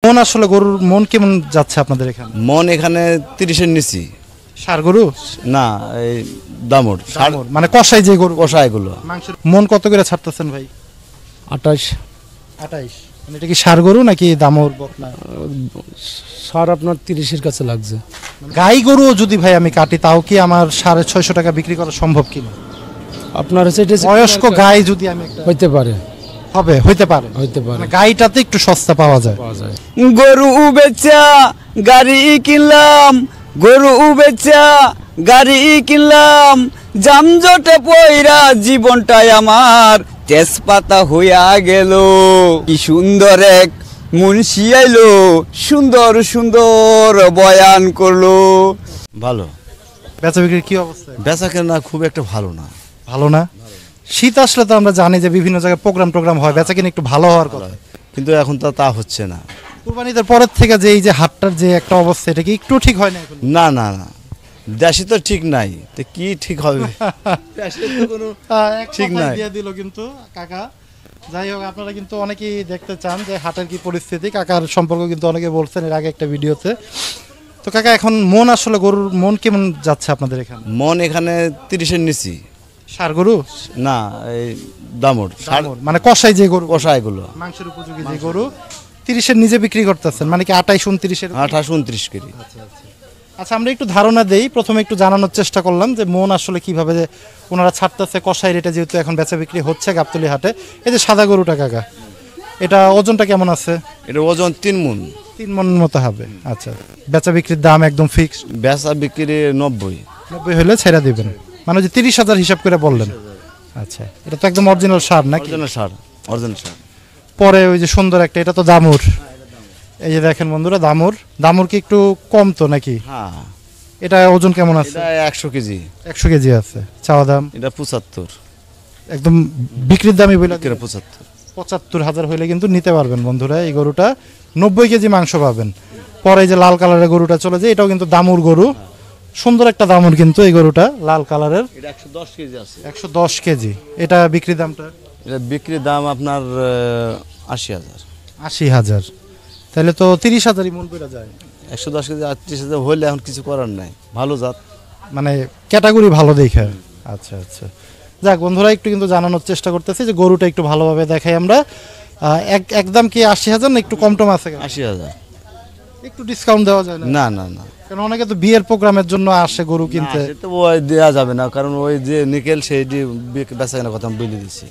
মন আসলে গরুর মন কেমন যাচ্ছে আপনাদের এখানে? মন এখানে 30-এর নিচি। ষাঁড় গরু না, এই দামর মানে কষাই যে গরু কষাইগুলো। মাংসের মন কত করে ছাড়তেছেন ভাই? 28। 28। মানে এটা কি ষাঁড় গরু নাকি দামর বকনা? ষাঁড় আপনার 30-এর কাছে লাগছে। গাই গরু যদি ভাই আমি কাটি তাও কি আমার 650 টাকা বিক্রি করা সম্ভব কিনা? আপনার হচ্ছে এটা বয়স্ক গাই যদি আমি একটা হইতে পারে, হইতে পারে। মানে গাইটাতে একটু সস্তা পাওয়া যায়। গরু বেচা গাড়ি কিনলাম, গরু বেচা গাড়ি কিনলাম, জামজটে পয়রা জীবনটাই আমার তেজপাতা হইয়া গেল। কি সুন্দর এক মুন্সি আইলো, সুন্দর সুন্দর বয়ান করলো। ভালো বেচা বিক্রির কি অবস্থা? বেচা কেনা খুব একটা ভালো না। ভালো না? শীত আসলে তো আমরা জানি যে বিভিন্ন জায়গায় প্রোগ্রাম হয়, বেচা কিনা একটু ভালো হওয়ার কথা, কিন্তু এখন তো তা হচ্ছে না। কুরবানিদের পরের থেকে যে এই যে হাটটার যে একটা অবস্থা, এটা কি একটু ঠিক হয় না এখন? না না না, দেশে তো ঠিক নাই, তো কি ঠিক হবে? ঠিক নাই। দিয়ে দিল কিন্তু কাকা। যাই হোক, আপনারা কিন্তু অনেকেই দেখতে চান যে হাটের কি পরিস্থিতি। কাকার সম্পর্কে কিন্তু অনেকে বলছেন এর আগে একটা ভিডিওতে। তো কাকা, এখন মন আসলে গরুর মন কেমন যাচ্ছে আপনাদের এখানে? মন এখানে 30-এর নিচি। ষাঁড় গরু না, এই দামর মানে কষাই যে গরু কষাইগুলো মাংসের উপযোগী যে গরু 30-এর নিচে বিক্রি করতেছেন, মানে কি 28-29-এর? 28-29 কেজি। আচ্ছা, আমরা একটু ধারণা দেই। প্রথমে একটু জানানোর চেষ্টা করলাম যে মন আসলে কিভাবে যে ওনারা ছাড়তেছে কষাই রেটে, যেহেতু এখন বেচা বিক্রি হচ্ছে গাবতলী হাটে। এই যে সাদা গরুটা কাকা, এটা ওজনটা কেমন আছে? এটা ওজন 3 মণ। 3 মণ মতো হবে। আচ্ছা, বেচা বিক্রির দাম একদম ফিক্সড? বেচা বিক্রি 90 হলে ছেড়ে দিবেন, মানে যে 30,000 হিসাব করে বললেন। আচ্ছা, এটা তো একদম অরিজিনাল ষাঁড় নাকি? অরিজিনাল ষাঁড়। পরে ওই যে সুন্দর একটা, এটা তো দামুর। এই যে দেখেন বন্ধুরা, দামুর কি একটু কম তো নাকি? হ্যাঁ। এটা ওজন কেমন আছে? এটা 100 কেজি। 100 কেজি আছে। চাওয়া দাম? এটা 75। একদম বিক্রির দামই বলে 75। 75,000 হইলে কিন্তু নিতে পারবেন বন্ধুরা। এই গরুটা 90 কেজি মাংস পাবেন। পরে এই যে লাল কালারের গরুটা চলে যায়, এটাও কিন্তু দামুর গরু। সুন্দর একটা দামুর কিন্তু এই গরুটা, লাল কালারের। এটা 110 কেজি আছে। 110 কেজি। এটা বিক্রি দামটা? এটা বিক্রি দাম আপনার 80,000। 80,000। তাহলে তো 30,000ই মন পড়ে যায়। 110 কেজি 38,000 হইলে এখন কিছু করার নাই। ভালো জাত, মানে ক্যাটাগরি ভালো দেখে। আচ্ছা আচ্ছা, যাক বন্ধুরা, একটু কিন্তু জানানোর চেষ্টা করতেছি যে গরুটা একটু ভালোভাবে দেখাই আমরা। একদম কি 80,000 না একটু কম টম আছে? 80,000। একটু ডিসকাউন্ট দেওয়া যায় না? না না না, কারণ অনেকে তো বিয়ের প্রোগ্রামের জন্য আসে গরু কিনতে। তো ওই দেওয়া যাবে না, কারণ ওই যে নিকেল সেই বেচা কেনার কথা আমি বলে দিচ্ছি।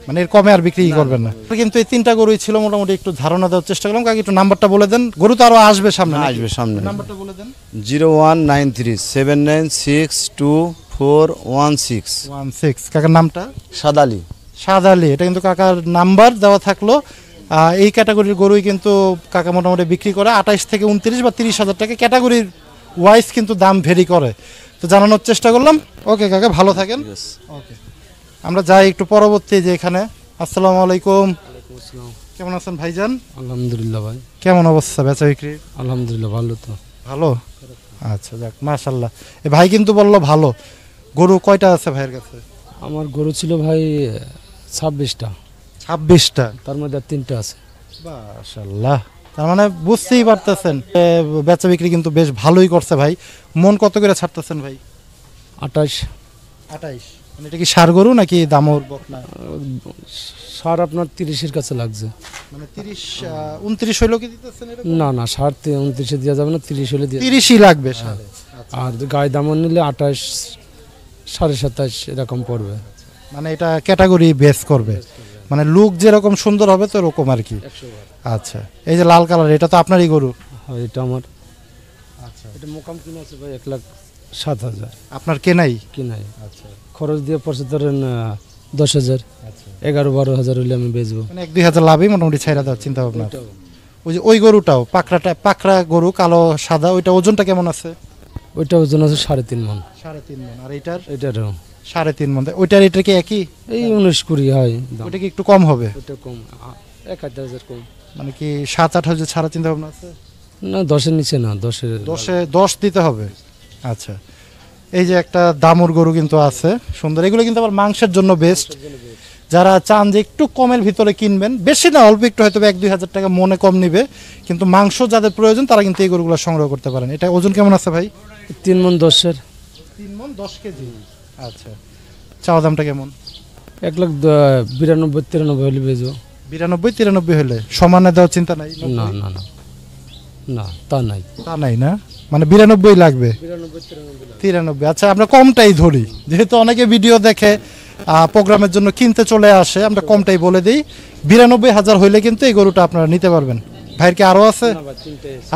মানে এর কমে আর বিক্রি করবেন না। কিন্তু এই 3টা গরুই ছিল, মোটামুটি একটু ধারণা দেওয়ার চেষ্টা করলাম। কাকে একটু নাম্বারটা বলে দেন, গরু তো আরো আসবে সামনে। আসবে সামনে। নাম্বারটা বলে দেন। 0193796416। কাকার নামটা? সাদালি। সাদালি, এটা কিন্তু কাকার নাম্বার দেওয়া থাকলো। এই ক্যাটাগরির গরুই কিন্তু কাকা মোটামুটি বিক্রি করে 28 থেকে 29 বা 30,000 টাকা ক্যাটাগরির ওয়াইজ কিন্তু দাম ভেরি করে। তো জানানোর চেষ্টা করলাম। ওকে কাকা, ভালো থাকেন। ওকে, আমরা যাই একটু পরবর্তী যে এখানে। আসসালামু আলাইকুম। কেমন আছেন ভাইজান? আলহামদুলিল্লাহ ভাই। কেমন অবস্থা বেচা বিক্রি? আলহামদুলিল্লাহ ভালো। তো ভালো। আচ্ছা, যাক মাশাআল্লাহ। এই ভাই কিন্তু বললো ভালো। গরু কয়টা আছে ভাইয়ের কাছে? আমার গরু ছিল ভাই 26টা। 26টা? তার মধ্যে 3টা আছে। মাশাআল্লাহ, তার মানে বুঝতেই পারতেছেন বেচা বিক্রি কিন্তু বেশ ভালোই করছে ভাই। মন কত করে ছাড়তেছেন ভাই? 28। 28। মানে এটা কি ষাঁড় গরু নাকি দামর বকনা? ষাঁড় আপনার 30-এর কাছে লাগছে। মানে 30-29 হইলো কি দিতেছেন এটা? না না, ষাঁড় 29-এ দেওয়া যাবে না, 30 হলে 30ই লাগবে ষাঁড়ে। আর গায়ে দামন নিলে 28, 27.5 এরকম পড়বে। মানে এটা ক্যাটাগরি বেস করবে, মানে লুক যেরকম সুন্দর হবে তো এরকম আর কি। আচ্ছা, এই যে লাল কালার, এটা তো আপনারই গরু? হ্যাঁ, এটা আমার। আচ্ছা, এটা মোকাম কিনে আছে ভাই 1,07,000। আপনার কেনাই? কিনাই। আচ্ছা, খরচ দিয়ে পড়ছে ধরেন 10,000। আচ্ছা, 11-12,000 হলে আমি বেচবো। মানে 1-2,000 লাভই মোটামুটি ছাইরা দেওয়ার চিন্তা ভাবনা। ওই যে ওই গরুটাও পাকড়া গরু, কালো সাদা, ওইটা ওজনটা কেমন আছে? ওইটা ওজন আছে 3.5 মণ। 3.5 মণ। আর এটারও 3.5 মণ। ওইটার এটা কি একই? এই 19-20 হয়। ওইটা কি একটু কম হবে? ওইটা কম, 1,000 কম। মানে কি 7-8 ছাড়া চিন্তা ভাবনা আছে? না, 10-এর নিচে না, 10 দিতে হবে। আচ্ছা, এই যে একটা দামুর গরু কিন্তু আছে সুন্দর। এগুলো কিন্তু আবার মাংসের জন্য বেস্ট। যারা চান যে একটু কমের ভিতরে কিনবেন, বেশি না অল্প একটু হয়তো 1-2 হাজার টাকা মনে কম নিবে, কিন্তু মাংস যাদের প্রয়োজন তারা কিন্তু এই গরুগুলো সংগ্রহ করতে পারেন। এটা ওজন কেমন আছে ভাই? 3 মণ 10-এর। 3 মণ 10 কেজি। আচ্ছা, চাওয়া দামটা কেমন? 1,92,93 হলে বেচবো। 92-93 হলে সমানে দেওয়ার চিন্তা নাই? না না না না, তা নাই। তা নাই না, মানে 92 লাগবে? 93। আচ্ছা, আমরা কমটাই ধরি, যেহেতু অনেকে ভিডিও দেখে প্রোগ্রামের জন্য কিনতে চলে আসে, আমরা কমটাই বলে দিই। 92,000 হইলে কিন্তু এই গরুটা আপনারা নিতে পারবেন। ভাইয়ের কি আরো আছে?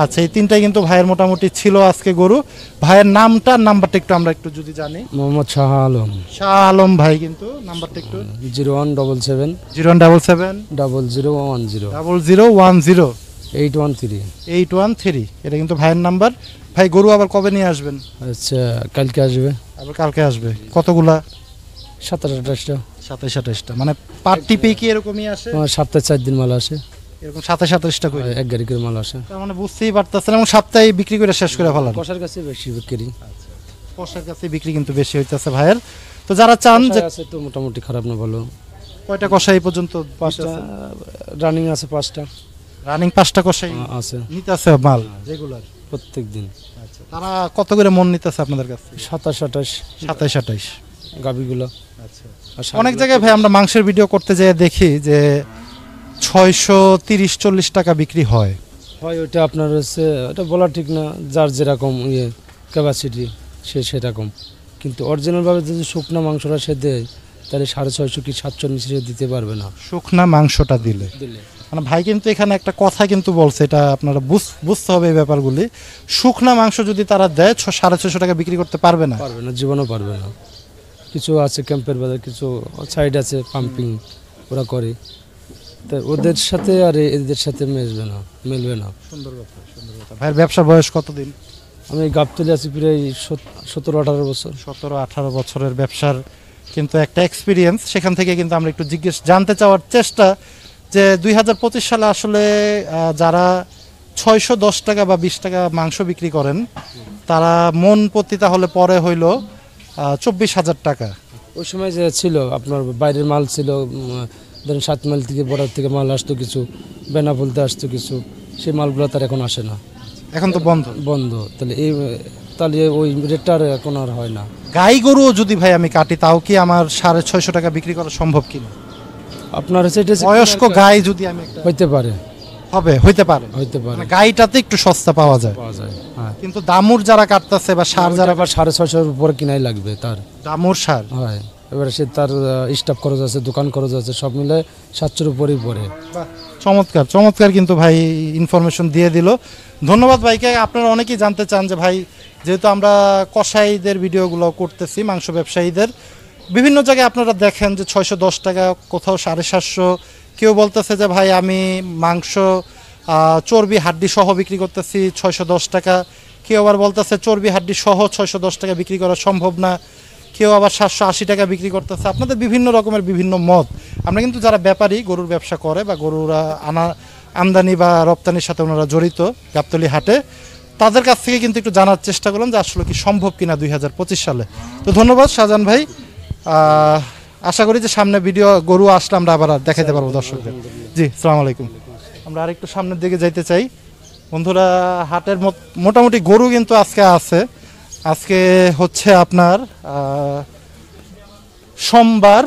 আচ্ছা, এই তিনটাই কিন্তু ভাইয়ের মোটামুটি ছিল আজকে গরু। ভাইয়ের নামটা, নাম্বারটা একটু আমরা একটু যদি জানি। মোহাম্মদ শাহ আলম। শাহ আলম ভাই, কিন্তু নাম্বারটা একটু। 0177 0177 0010 0010 813 813। এটা কিন্তু ভাইয়ের নাম্বার। ভাই গরু আবার কবে নিয়ে আসবেন? আচ্ছা, কালকে আসবে। আবার কালকে আসবে? কতগুলা? 27-28টা। 27-28টা, মানে পার টিপে কি এরকমই আসে? আমার সপ্তাহে 4 দিন মাল আসে, এরকম 27-28টা করে? এক গাড়ি করে মাল আসে। তার মানে বুঝতেই পারতেছেন, এবং সপ্তাহে বিক্রি করে শেষ করে ফেলান। কষার কাছে বেশি বিক্রি। কষার কাছে বিক্রি কিন্তু বেশি হইতেছে ভাইয়ের। তো যারা চান যে, আছে তো মোটামুটি খারাপ না ভালো। কয়টা কষাই এই পর্যন্ত? 5টা রানিং আছে, 5টা রানিং, 5টা কষাই আছে, নিতেছে মাল রেগুলার প্রত্যেক দিন। আচ্ছা, তারা কত করে মন নিতেছে আপনাদের কাছে? 27-28 27-28 গাবিগুলো। আচ্ছা, অনেক জায়গায় ভাই আমরা মাংসের ভিডিও করতে যেয়ে দেখি যে 630-40 টাকা বিক্রি হয়। ওইটা আপনার হচ্ছে, ওটা বলা ঠিক না, যার যেরকম ক্যাপাসিটি সে সেরকম। কিন্তু অরিজিনালভাবে যদি শুকনা মাংসটা সে দেয়, তাহলে 650 কি 700 নিচে দিতে পারবে না শুকনা মাংসটা দিলে। মানে ভাই কিন্তু এখানে একটা কথা কিন্তু বলছে, এটা আপনারা বুঝতে হবে এই ব্যাপারগুলি। শুকনা মাংস যদি তারা দেয় 650 টাকা বিক্রি করতে পারবে না, জীবনও পারবে না। কিছু আছে ক্যাম্পের বাজার, কিছু সাইড আছে পাম্পিং ওরা করে, তাই ওদের সাথে আর এদের সাথে মিলবে না। সুন্দর কথা, সুন্দর কথা। ভাইয়ের ব্যবসার বয়স কতদিন? আমি গাবতলী আছি প্রায় 17-18 বছর। 17-18 বছরের ব্যবসার কিন্তু একটা এক্সপিরিয়েন্স। সেখান থেকে কিন্তু আমরা একটু জানতে চাওয়ার চেষ্টা যে 2025 সালে আসলে যারা 610 টাকা বা 20 টাকা মাংস বিক্রি করেন, তারা মন প্রতি তাহলে পরে হইল 24,000 টাকা। ওই সময় যে ছিল আপনার বাইরের মাল ছিল, ধরেন 7 মাইল থেকে বর্ডার থেকে মাল আসতো, কিছু বেনাপোলতে আসতো কিছু, সেই মালগুলো তার এখন আসে না, এখন তো বন্ধ। তাহলে ওই রেটটা এখন আর হয় না। গাই গরুও যদি ভাই আমি কাটি, তাও কি আমার 650 টাকা বিক্রি করা সম্ভব কিনা? আপনার হচ্ছে বয়স্ক গাই যদি আমি হইতে পারে, হইতে পারে গাইটাতে একটু সস্তা পাওয়া যায়। হ্যাঁ, কিন্তু দামুর যারা কাটতেছে বা সার যারা, 650 উপরে কিনাই লাগবে তার দামুর সার। হয়, এবারে সে তার স্টাফ খরচ আছে, দোকান খরচ আছে, সব মিলে 700 উপরেই পড়ে। চমৎকার চমৎকার কিন্তু ভাই ইনফরমেশন দিয়ে দিল। ধন্যবাদ ভাইকে। আপনারা অনেকেই জানতে চান যে ভাই, যেহেতু আমরা কসাইদের ভিডিওগুলো করতেছি, মাংস ব্যবসায়ীদের, বিভিন্ন জায়গায় আপনারা দেখেন যে 610 টাকা, কোথাও 750, কেউ বলতেছে যে ভাই আমি মাংস চর্বি হাড্ডি সহ বিক্রি করতেছি 610 টাকা, কেউ আবার বলতেছে চর্বি হাড্ডি সহ 610 টাকা বিক্রি করা সম্ভব না, কেউ আবার 780 টাকা বিক্রি করতেছে। আপনাদের বিভিন্ন রকমের বিভিন্ন মত। আমরা কিন্তু যারা ব্যাপারী, গরুর ব্যবসা করে বা গরুরা আমদানি বা রপ্তানির সাথে ওনারা জড়িত গাবতলী হাটে, তাদের কাছ থেকে কিন্তু একটু জানার চেষ্টা করলাম যে আসলে কি সম্ভব কিনা 2025 সালে। তো ধন্যবাদ শাহজাহান ভাই। আশা করি যে সামনে ভিডিও গরু আসলে আমরা আবার দেখাতে পারবো দর্শকদের। জি, আসসালামু আলাইকুম। আমরা আরেকটু সামনের দিকে যাইতে চাই। বন্ধুরা, হাটের মোটামুটি গরু কিন্তু আজকে আছে। আজকে হচ্ছে আপনার সোমবার,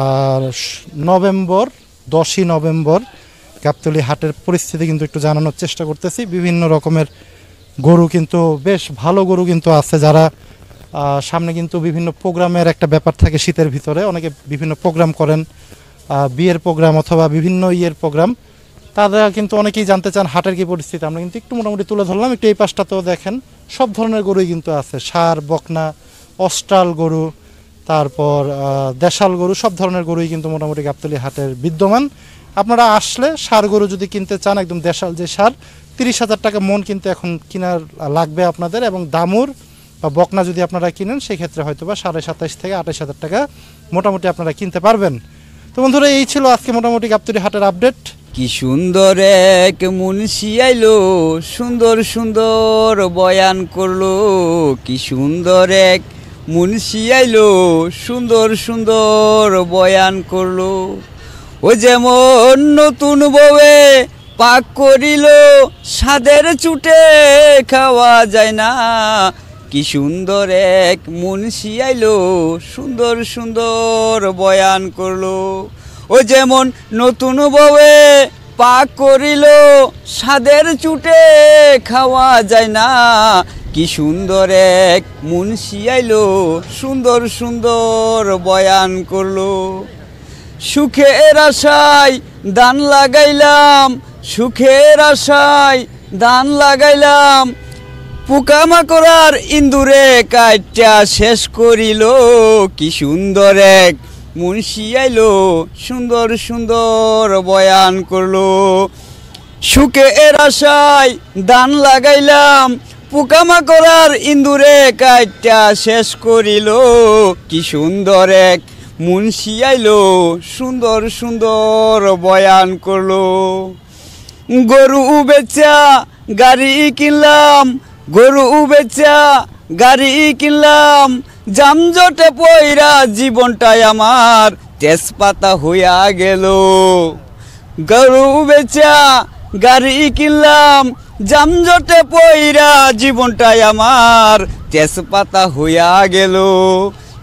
আর নভেম্বর 10ই নভেম্বর। গাবতলী হাটের পরিস্থিতি কিন্তু একটু জানানোর চেষ্টা করতেছি। বিভিন্ন রকমের গরু কিন্তু, বেশ ভালো গরু কিন্তু আছে। যারা সামনে কিন্তু বিভিন্ন প্রোগ্রামের একটা ব্যাপার থাকে শীতের ভিতরে, অনেকে বিভিন্ন প্রোগ্রাম করেন, বিয়ের প্রোগ্রাম অথবা বিভিন্ন প্রোগ্রাম, তারা কিন্তু অনেকেই জানতে চান হাটের কি পরিস্থিতি। আমরা কিন্তু একটু মোটামুটি তুলে ধরলাম। একটু এই পাশটাতেও দেখেন, সব ধরনের গরুই কিন্তু আছে। ষাঁড়, বকনা, অস্ট্রাল গরু, তারপর দেশাল গরু, সব ধরনের গরুই কিন্তু মোটামুটি গাবতলী হাটের বিদ্যমান। আপনারা আসলে ষাঁড় গরু যদি কিনতে চান, একদম দেশাল যে ষাঁড়, 30,000 টাকা মন কিন্তু এখন কেনার লাগবে আপনাদের। এবং দামুর বা বকনা যদি আপনারা কিনেন, সেই ক্ষেত্রে হয়তো বা 27,500 থেকে 28,000 টাকা মোটামুটি আপনারা কিনতে পারবেন। তো বন্ধুরা, এই ছিল আজকে মোটামুটি গাবতলী হাটের আপডেট। কি সুন্দর এক মুন্সি আইলো, সুন্দর সুন্দর বয়ান করলো, কি সুন্দর এক মুন্সি আইলো সুন্দর সুন্দর বয়ান করলো। ও যেমন নতুন বউয়ে পাক করিল স্বাদের চুটে খাওয়া যায় না, কি সুন্দর এক মুন্সি আইলো সুন্দর সুন্দর বয়ান করলো। ও যেমন নতুন বউয়ে পাক করিল স্বাদের চুটে খাওয়া যায় না, কি সুন্দর এক মুন্সি আইলো সুন্দর সুন্দর বয়ান করলো। সুখের আশায় দান লাগাইলাম, সুখের আশায় দান লাগাইলাম, পোকামাকড়ার ইন্দুরে কাইটা শেষ করিল, কি সুন্দর এক মুন্সি আইলো সুন্দর সুন্দর বয়ান করলো। সুখের আশায় দান লাগাইলাম, পোকামাকড়ার ইন্দুরে কাইটা শেষ করিল, কি সুন্দর এক মুন্সি আইলো সুন্দর সুন্দর বয়ান করলো। গরু বেচা গাড়ি কিনলাম, গরু বেচা গাড়ি কিনলাম, জামজটে পয়রা জীবনটাই আমার তেজপাতা হইয়া গেল। গরু বেচা গাড়ি কিনলাম, জামজটে পয়রা জীবনটাই আমার তেজপাতা হইয়া গেল,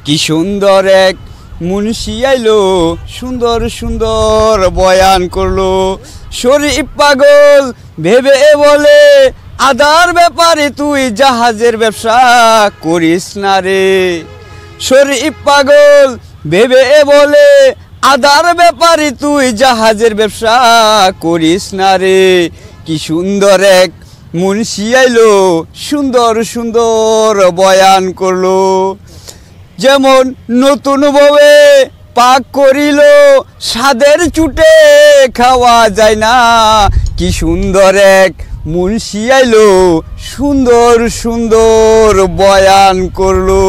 কি সুন্দর এক মুন্সি আইলো সুন্দর সুন্দর বয়ান করলো। শরীফ পাগল ভেবে বলে আদার ব্যাপারে তুই জাহাজের ব্যবসা করিস না রে। শরীফ পাগল ভেবে বলে আদার ব্যাপারে তুই জাহাজের ব্যবসা করিস না রে, কি সুন্দর এক মুন্সি আইলো সুন্দর সুন্দর বয়ান করলো। যেমন নতুন বউয়ে পাক করিল স্বাদের চুটে খাওয়া যায় না, কি সুন্দর এক মুন্সি আইলো সুন্দর সুন্দর বয়ান করলো।